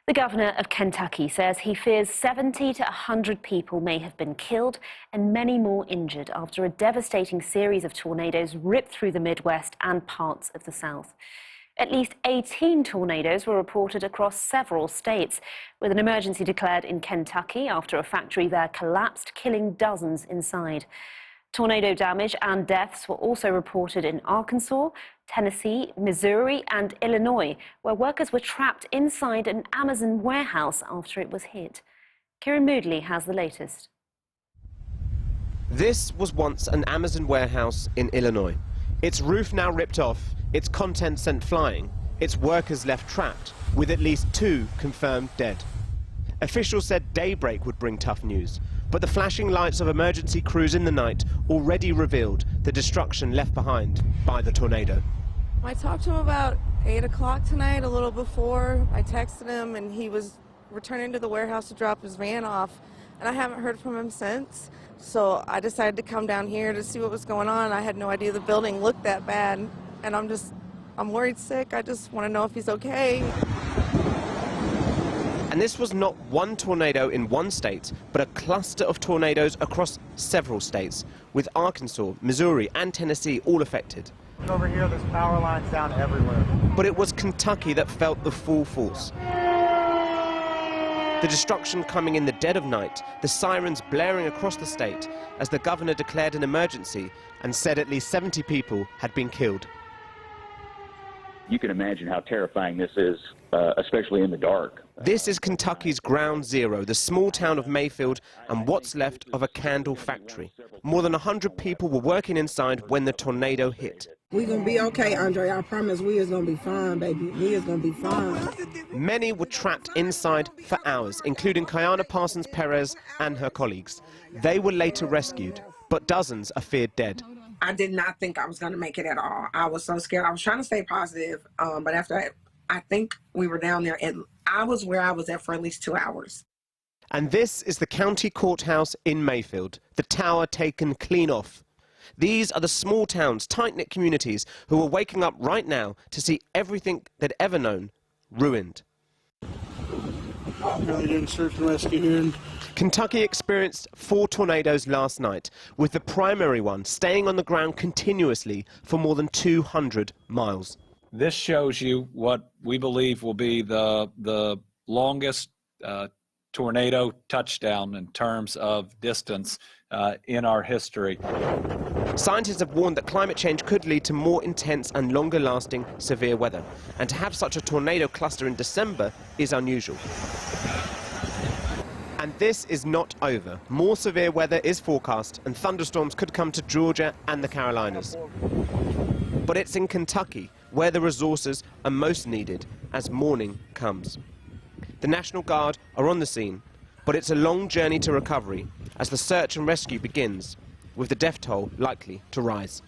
The governor of Kentucky says he fears 70 to 100 people may have been killed and many more injured after a devastating series of tornadoes ripped through the Midwest and parts of the South. At least 18 tornadoes were reported across several states, with an emergency declared in Kentucky after a factory there collapsed, killing dozens inside. Tornado damage and deaths were also reported in Arkansas, Tennessee, Missouri and Illinois, where workers were trapped inside an Amazon warehouse after it was hit. Kieran Moodley has the latest. This was once an Amazon warehouse in Illinois. Its roof now ripped off, its contents sent flying, its workers left trapped, with at least 2 confirmed dead. Officials said daybreak would bring tough news, but the flashing lights of emergency crews in the night already revealed the destruction left behind by the tornado. I talked to him about 8 o'clock tonight, a little before. I texted him and he was returning to the warehouse to drop his van off, and I haven't heard from him since. So I decided to come down here to see what was going on. I had no idea the building looked that bad, and I'm worried sick. I just want to know if he's okay. And this was not one tornado in one state, but a cluster of tornadoes across several states, with Arkansas, Missouri and Tennessee all affected. Over here, there's power lines down everywhere. But it was Kentucky that felt the full force. The destruction coming in the dead of night, the sirens blaring across the state as the governor declared an emergency and said at least 70 people had been killed. You can imagine how terrifying this is, especially in the dark. This is Kentucky's ground zero, the small town of Mayfield, and what's left of a candle factory. More than 100 people were working inside when the tornado hit. We're going to be okay, Andre. I promise we is going to be fine, baby. We is going to be fine. Many were trapped inside for hours, including Kayana Parsons Perez and her colleagues. They were later rescued, but dozens are feared dead. I did not think I was going to make it at all. I was so scared. I was trying to stay positive, but after I think we were down there, and I was where I was at for at least 2 hours. And this is the county courthouse in Mayfield, the tower taken clean off. These are the small towns, tight-knit communities who are waking up right now to see everything they'd ever known ruined. Really doing search and rescue here. Kentucky experienced 4 tornadoes last night, with the primary one staying on the ground continuously for more than 200 miles. This shows you what we believe will be the longest tornado touchdown in terms of distance in our history. Scientists have warned that climate change could lead to more intense and longer-lasting severe weather, and to have such a tornado cluster in December is unusual. And this is not over. More severe weather is forecast, and thunderstorms could come to Georgia and the Carolinas. But it's in Kentucky where the resources are most needed as morning comes. The National Guard are on the scene, but it's a long journey to recovery as the search and rescue begins, with the death toll likely to rise.